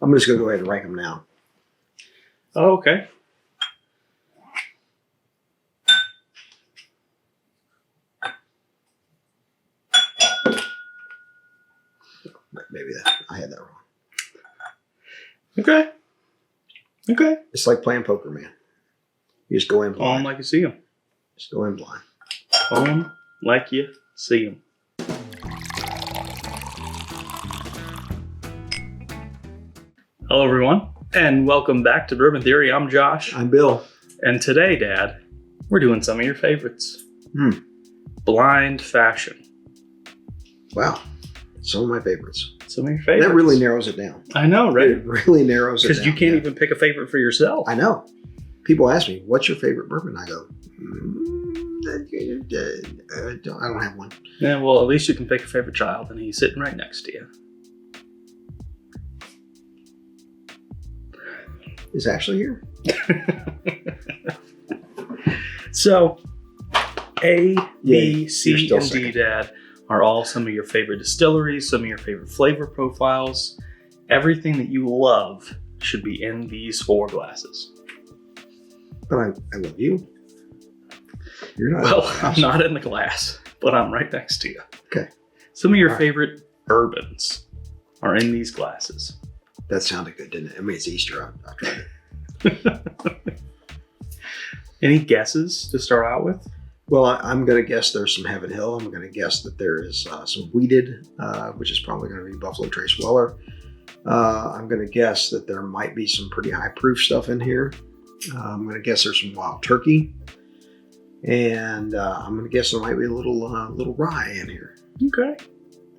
I'm just going to go ahead and rank them now. Oh, okay. Maybe I had that wrong. Okay. It's like playing poker, man. You just go in blind. On like you see them. Just go in blind. On like you see them. Hello, everyone, and welcome back to Bourbon Theory. I'm Josh. I'm Bill. And today, Dad, we're doing some of your favorites. Blind fashion. Wow. Some of my favorites. Some of your favorites. That really narrows it down. I know, right? It really narrows it down. Because you can't even pick a favorite for yourself. I know. People ask me, what's your favorite bourbon? I go, I don't have one. Yeah, well, at least you can pick a favorite child, and he's sitting right next to you. Is Ashley here? So, A, B, Yeah, C, and D, second. Dad, are all some of your favorite distilleries, some of your favorite flavor profiles. Everything that you love should be in these 4 glasses. But I love you. You're not. Well, I'm not in the glass, but I'm right next to you. Okay. Some of your All right. favorite bourbons are in these glasses. That sounded good, didn't it? I mean, it's Easter. I tried it. Any guesses to start out with? Well, I'm going to guess there's some Heaven Hill. I'm going to guess that there is some Wheated, which is probably going to be Buffalo Trace Weller. I'm going to guess that there might be some pretty high proof stuff in here. I'm going to guess there's some Wild Turkey. And I'm going to guess there might be a little rye in here. Okay.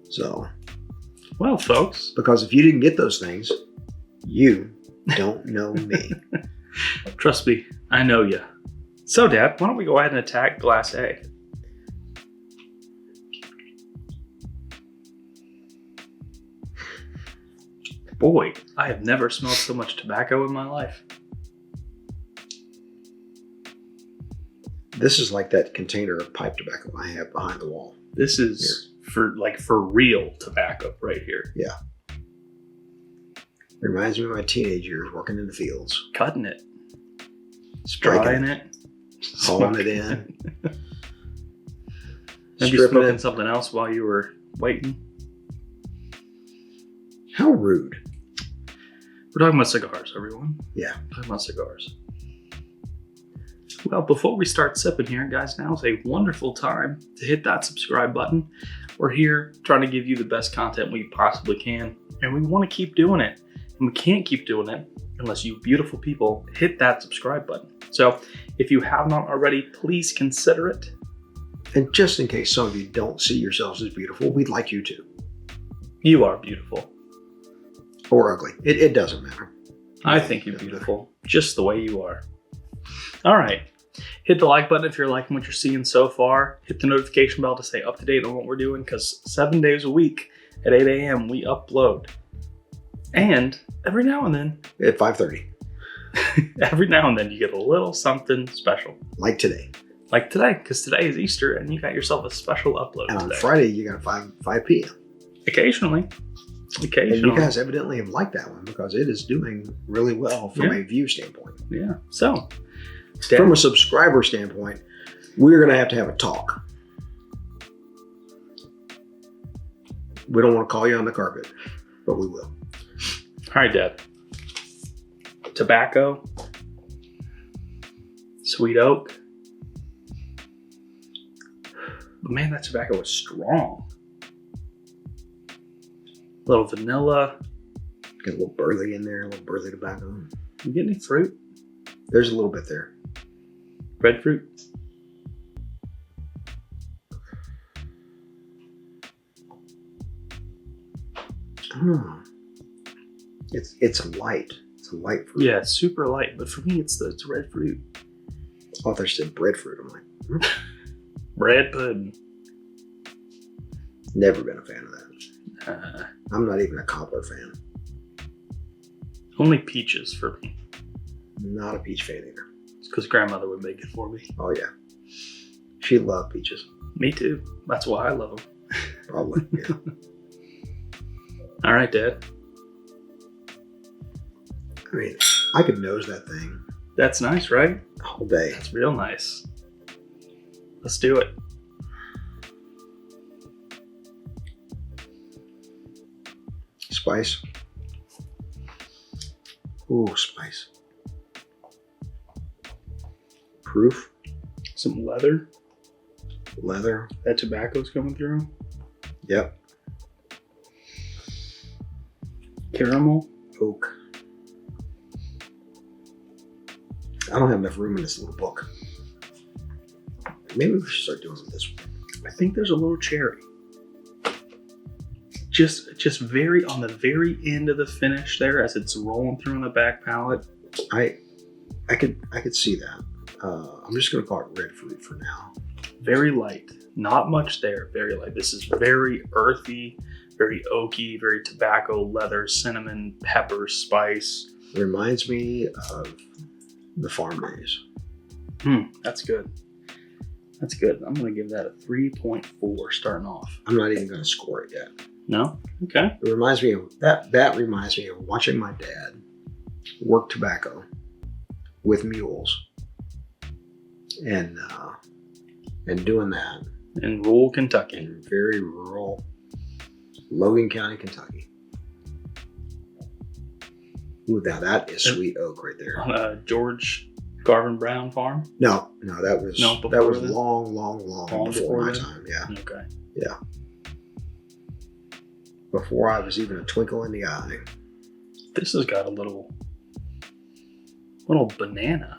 So, Well, folks. because if you didn't get those things, you don't know me. Trust me, I know you. So, Dad, why don't we go ahead and attack Glass A? Boy, I have never smelled so much tobacco in my life. This is like that container of pipe tobacco I have behind the wall. This is for real tobacco right here. Reminds me of my teenage years working in the fields. Cutting it, Striking drying it, it, hauling it in. Maybe stripping smoking it. something else while you were waiting. How rude. We're talking about cigars, everyone. Yeah. We're talking about cigars. Well, before we start sipping here, guys, now is a wonderful time to hit that subscribe button. We're here trying to give you the best content we possibly can, and we want to keep doing it. And we can't keep doing it unless you beautiful people hit that subscribe button. So if you have not already, please consider it. And just in case some of you don't see yourselves as beautiful, we'd like you to. You are beautiful. Or ugly. It doesn't matter. I think you're beautiful, just the way you are. All right. Hit the like button if you're liking what you're seeing so far. Hit the notification bell to stay up to date on what we're doing, because 7 days a week at 8 a.m. we upload. And every now and then, At 5:30. every now and then you get a little something special. Like today. Like today, because today is Easter and you got yourself a special upload And on today. Friday, you got 5 p.m. Occasionally. And you guys evidently have liked that one because it is doing really well from a view standpoint. Yeah. So, From a subscriber standpoint, we're going to have a talk. We don't want to call you on the carpet, but we will. all right, Dad. Tobacco. Sweet oak. But man, that tobacco is strong. A little vanilla. Got a little burley in there, a little burley tobacco. You get any fruit? There's a little bit there. Red fruit? Oh. It's light. It's a light fruit. Yeah, it's super light, but for me, it's red fruit. Oh, there's some breadfruit. I'm like, Red pudding. never been a fan of that. I'm not even a cobbler fan. Only peaches for me. Not a peach fan either. It's because grandmother would make it for me. Oh yeah, she loved peaches. Me too. That's why I love them. Probably. Yeah. All right, Dad. I mean, I could nose that thing That's nice, right? all day. That's real nice. Let's do it. Spice. Ooh, spice. Proof. Some leather. Leather. That tobacco's coming through. Yep. Caramel. Oak. I don't have enough room in this little book. Maybe we should start doing this one. I think there's a little cherry. Just very on the very end of the finish there as it's rolling through in the back palate. I could see that. I'm just gonna call it red fruit for now. Very light. Not much there. Very light. This is very earthy, very oaky, very tobacco, leather, cinnamon, pepper, spice. Reminds me of the farm days. That's good. That's good. I'm going to give that a 3.4 starting off. I'm not even gonna score it yet. No? Okay. It reminds me of that reminds me of watching my dad work tobacco with mules and doing that In rural Kentucky. in very rural Logan County, Kentucky. Ooh, now that is sweet oak right there. On a George Garvin Brown farm? No, that was No, before that was then? long Long before my then? time. Yeah, Okay. before I was even a twinkle in the eye. This has got a little banana.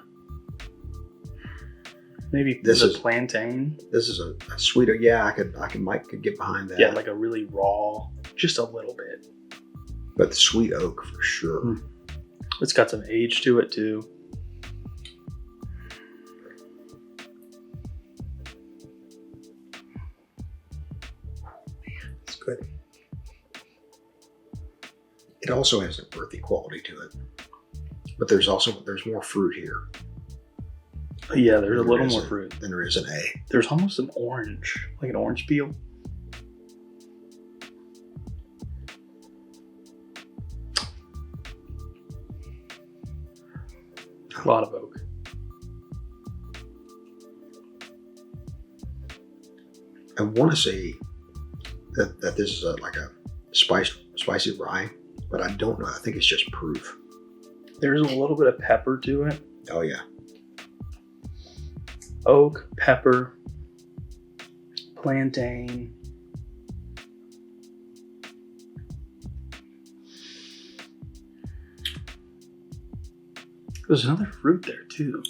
Maybe This this is is- plantain. This is a sweeter. Yeah, Mike could get behind that. Yeah, like a really raw, just a little bit. But the sweet oak for sure. It's got some age to it too. It's good. It also has an earthy quality to it, but there's more fruit here Yeah, there's a little is more fruit. than there is an A. There's almost an orange, like an orange peel. A lot of oak. I want to say that this is like a spicy rye, but I don't know. I think it's just proof. There's a little bit of pepper to it. Oh yeah, Oak, pepper, plantain. There's another fruit there too.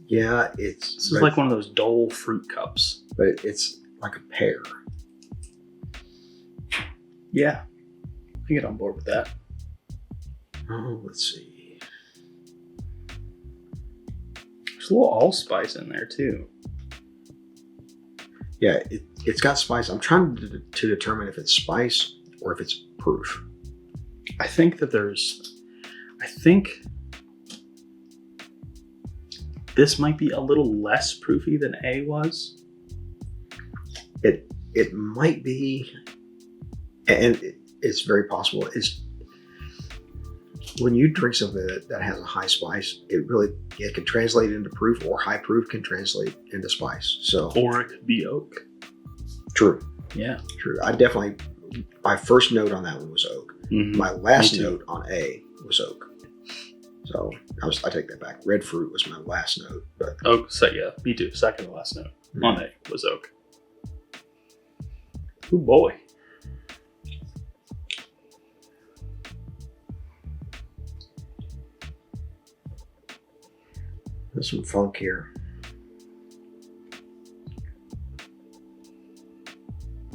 yeah. This is like one of those Dole fruit cups. but it's like a pear. Yeah, I get on board with that. Oh, let's see. There's a little allspice in there too. Yeah, it's got spice. I'm trying to determine if it's spice or if it's proof. I think this might be a little less proofy than A was. It might be, and it's very possible. It's when you drink something that has a high spice, it can translate into proof, or high proof can translate into spice. So Or it could be oak. true. Yeah. My first note on that one was oak. Mhm. My last Me too. note on A was oak. So I take that back. Red fruit was my last note, but Oak, so yeah, me too. Second to last note on A was oak. Oh boy. there's some funk here.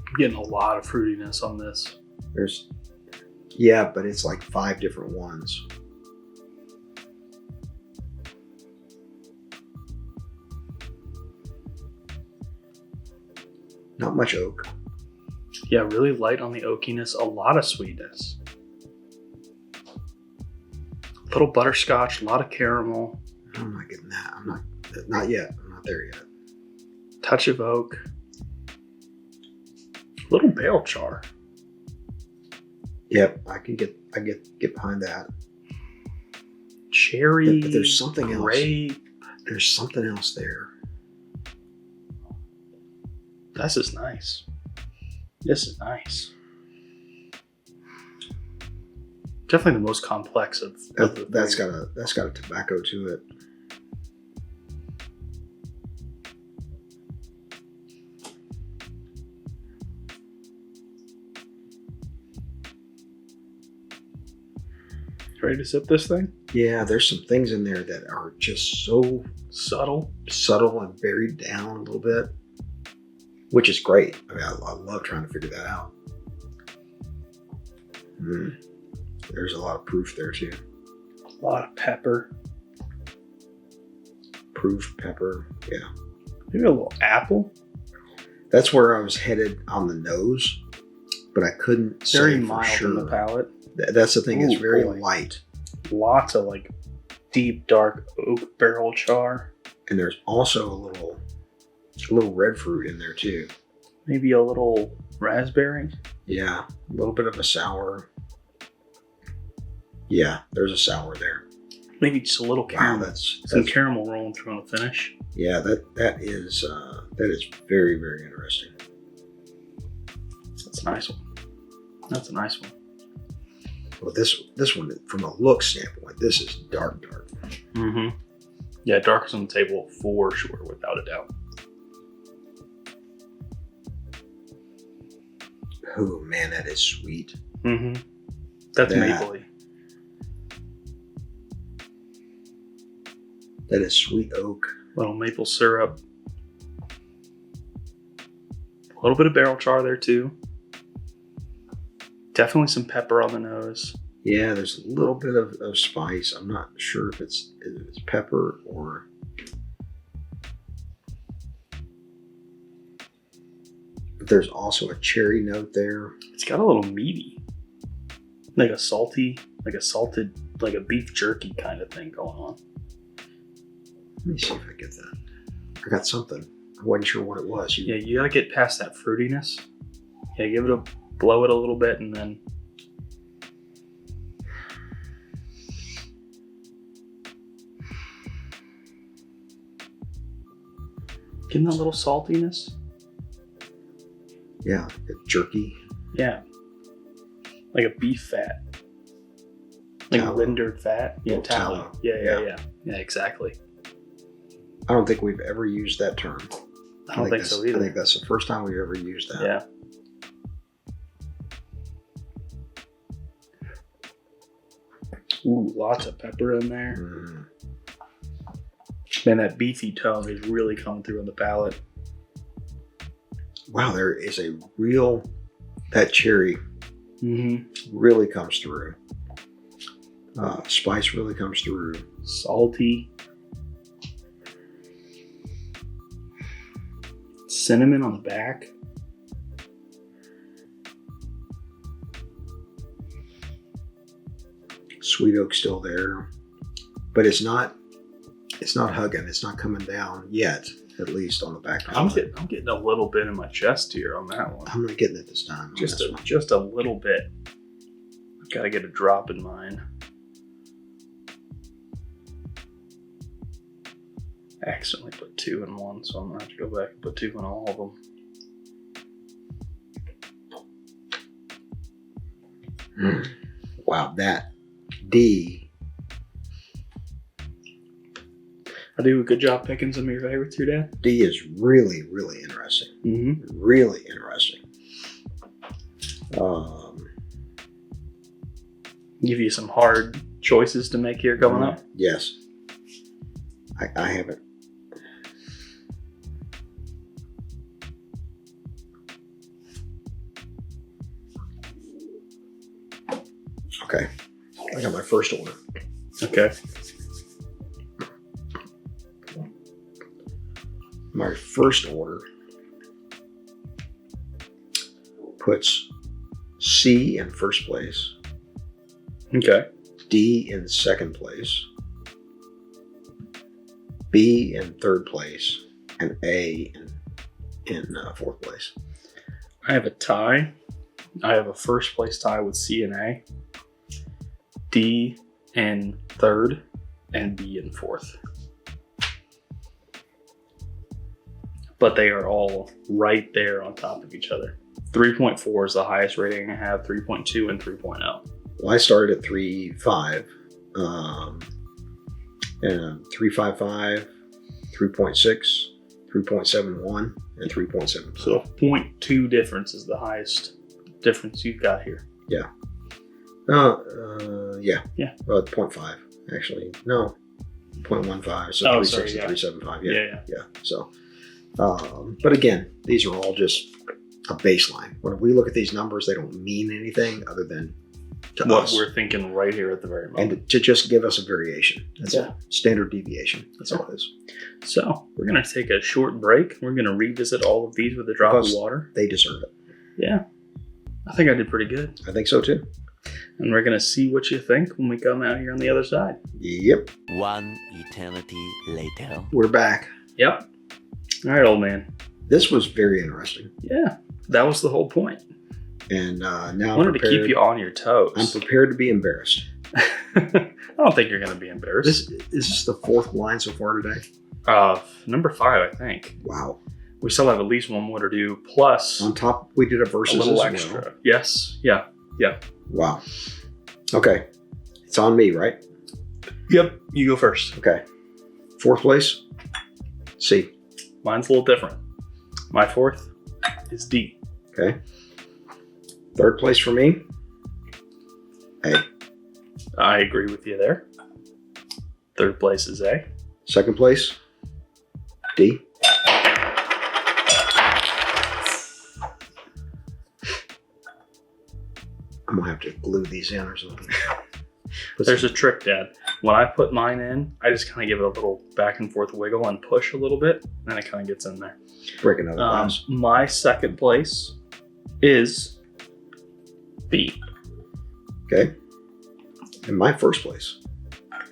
I'm getting a lot of fruitiness on this. But it's like 5 different ones. Not much oak. Yeah, really light on the oakiness, a lot of sweetness. A little butterscotch, a lot of caramel, I'm not getting that. Not yet. I'm not there yet. touch of oak, a little barrel char. Yep, I get behind that. cherry. But there's something grape. else. There's something else there. This is nice. This is nice. Definitely the most complex of the That's three. got a tobacco to it. Ready to sip this thing? Yeah, there's some things in there that are just so Subtle. subtle and buried down a little bit, which is great. I mean, I love trying to figure that out. There's a lot of proof there too. A lot of pepper. Proof pepper, yeah. Maybe a little apple. That's where I was headed on the nose, but I couldn't Very say for mild sure. in the palate. That's the thing; it's Ooh, very boy. light, Lots of like deep dark oak barrel char. and there's also a little red fruit in there too. Maybe a little raspberry. Yeah, a little bit of a sour. Yeah, there's a sour there. Maybe just a little Wow, caramel. that's Some caramel rolling through on the finish. yeah. That is very, very interesting. That's a nice one. That's a nice one. Well, this one, from a look standpoint, this is dark. Mm-hmm. Yeah, darkest on the table for sure, without a doubt. Oh man, that is sweet. Mm-hmm. That's That- mapley. That is sweet oak. Little maple syrup. A little bit of barrel char there too. Definitely some pepper on the nose. Yeah, there's a little bit of spice. I'm not sure if it's pepper or. But there's also a cherry note there. It's got a little meaty. Like a salted, like a beef jerky kind of thing going on. Let me see if I get that. I got something. I wasn't sure what it was. Yeah, you gotta get past that fruitiness. Yeah, give it a blow it a little bit and then getting that little saltiness. Yeah, jerky. Yeah. Like a beef fat. Like Tallow. rendered fat. Yeah, Little tallow. tallow. Yeah, exactly. I don't think we've ever used that term. I don't think so either. I think that's the first time we've ever used that. Yeah. Ooh, lots of pepper in there. Mm. Man, that beefy tone is really coming through on the palate. Wow, there is that cherry Mm-hmm. really comes through. Spice really comes through. Salty. Cinnamon on the back. Sweet oak still there, but it's not hugging. It's not coming down yet, at least on the back. I'm getting a little bit in my chest here on that one. I'm not getting it this time. on Just this a, one. just a little bit. I've got to get a drop in mine. I accidentally put 2 in one, so I'm gonna have to go back and put 2 in all of them. Wow, that D. I do a good job picking some of your favorites here, Dad. D is really, really interesting. Mm-hmm. Really interesting. Give you some hard choices to make here coming up. Yes. I haven't. Okay. I got my first order. Okay. My first order puts C in first place, Okay. D in second place, B in third place, and A in fourth place. I have a tie. I have a first place tie with C and A. D in third. and B in fourth. But they are all right there on top of each other. 3.4 is the highest rating I have, 3.2 and 3.0. Well, I started at 3.5, and 3.55, 3.6, 3.71, and 3.7. So 0.2 difference is the highest difference you've got here. Yeah. Yeah. 0.5 actually. No, 0.15. So 3.6 and 3.75. Yeah. So, but again, these are all just a baseline. When we look at these numbers, they don't mean anything other than to what us. We're thinking right here at the very moment. And to just give us a variation. That's a standard deviation. That's all it is. So we're going to take a short break. We're going to revisit all of these with a drop of water. They deserve it. Yeah. I think I did pretty good. I think so too. And we're going to see what you think when we come out here on the other side. Yep. One eternity later. We're back. Yep. All right, old man. This was very interesting. Yeah. That was the whole point. And now I wanted to keep you on your toes. I'm prepared to be embarrassed. I don't think you're going to be embarrassed. Is this the fourth line so far today? Number 5, I think. Wow. We still have at least one more to do. Plus, on top, we did a versus a little as extra. well. Yes. Yeah. Wow. Okay. It's on me, right? Yep. You go first. Okay. Fourth place, C. Mine's a little different. My fourth is D. Okay. Third place for me, A. I agree with you there. Third place is A. Second place, D. I'm going to have to glue these in or something. There's a trick, Dad. When I put mine in, I just kind of give it a little back and forth wiggle and push a little bit, and then it kind of gets in there. Break another glass. My second place is B. Okay. And my first place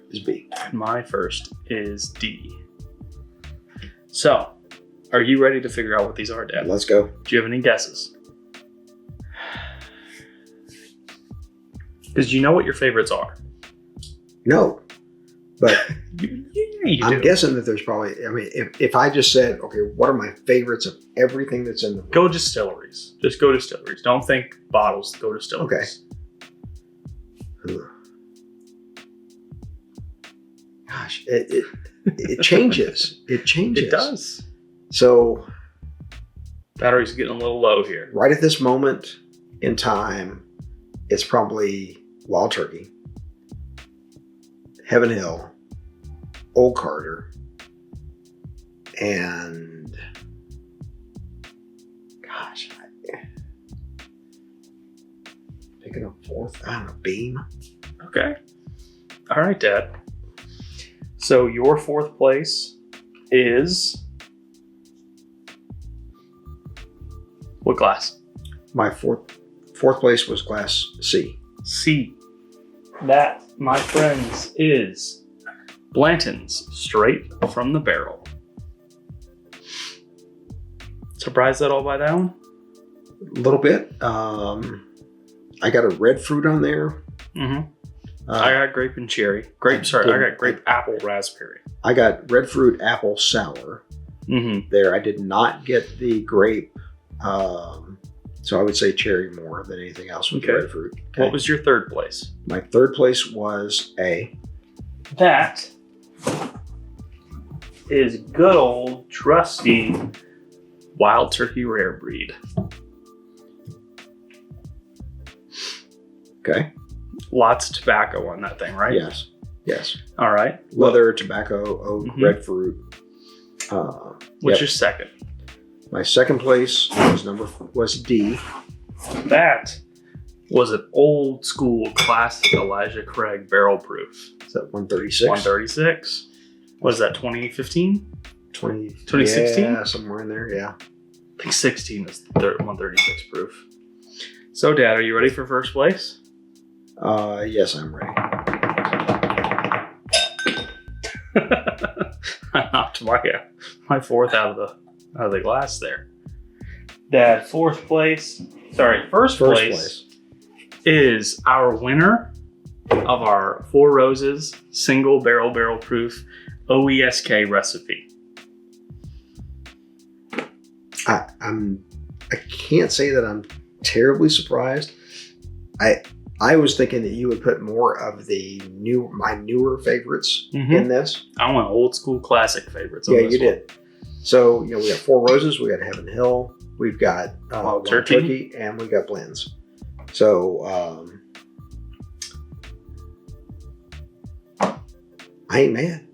is B. My first is D. So, are you ready to figure out what these are, Dad? Let's go. Do you have any guesses? Because you know what your favorites are. No. But you I'm do. guessing that there's probably, I mean, if I just said, okay, what are my favorites of everything that's in the book? Go distilleries. Just go distilleries. Don't think bottles. Go distilleries. Okay. Gosh, it changes. It changes. It does. So Battery's getting a little low here. right at this moment in time, it's probably Wild Turkey, Heaven Hill, Old Carter, and gosh, picking a fourth, I don't know, Beam. Okay. All right, Dad. So your fourth place is what glass? My fourth place was Glass C. C. That, my friends, is Blanton's straight from the barrel. Surprised at all by that one? A little bit. I got a red fruit on there. Mm-hmm. I got grape and cherry. I got grape, apple, raspberry. I got red fruit, apple, sour. Mm-hmm. There, I did not get the grape. So I would say cherry more than anything else with the red fruit. Okay. What was your third place? My third place was A. That is good old trusty Wild Turkey Rare Breed. Okay. Lots of tobacco on that thing, right? Yes. All right. Leather, tobacco, oak, red fruit. What's your second? My second place was D. That was an old school classic Elijah Craig barrel proof. Is that 136? 136. What is that, 2015? 2016? Yeah, somewhere in there, yeah. I think 16 is 136 proof. So, Dad, are you ready for first place? Yes, I'm ready. I knocked my fourth out of the glass there. Dad, first place is our winner of our Four Roses single barrel proof OESK recipe. I can't say that I'm terribly surprised. I was thinking that you would put more of my newer favorites in this. I went old school classic favorites. Yeah, you did. So, we got Four Roses, we got Heaven Hill, we've got Wild Turkey, and we got blends. So, I ain't mad.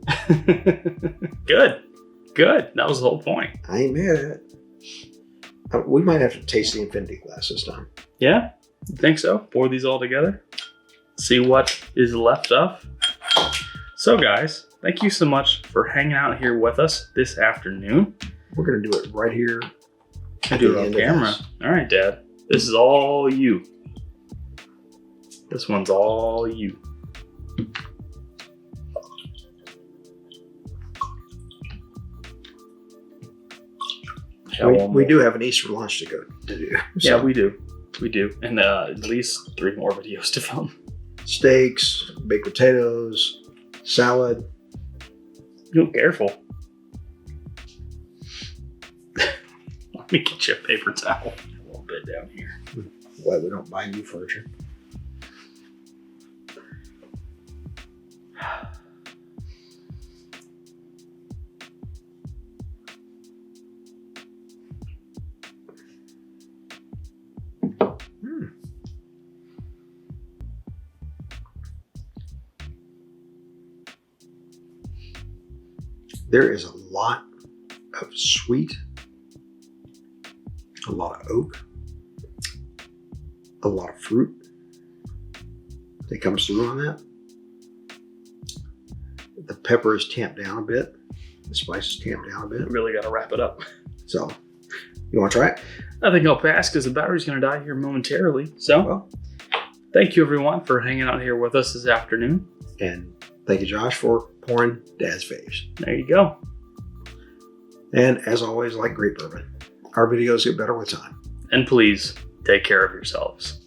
Good. That was the whole point. I ain't mad at it. We might have to taste the infinity glass this time. Yeah? You think so? Pour these all together. See what is left of. So guys, thank you so much for hanging out here with us this afternoon. We're going to do it right here. I do it on camera. All right, Dad. This is all you. This one's all you. We do have an Easter lunch to do. So. Yeah, we do. And at least 3 more videos to film. Steaks, baked potatoes, salad. Careful. Let me get you a paper towel a little bit down here. Why we don't buy new furniture. There is a lot of sweet, a lot of oak, a lot of fruit that comes through on that. The pepper is tamped down a bit. The spice is tamped down a bit. Really got to wrap it up. So, you want to try it? I think I'll pass because the battery's going to die here momentarily. So, thank you everyone for hanging out here with us this afternoon. And thank you, Josh, for pouring Dad's faves. There you go. And as always, like great bourbon, our videos get better with time. And please take care of yourselves.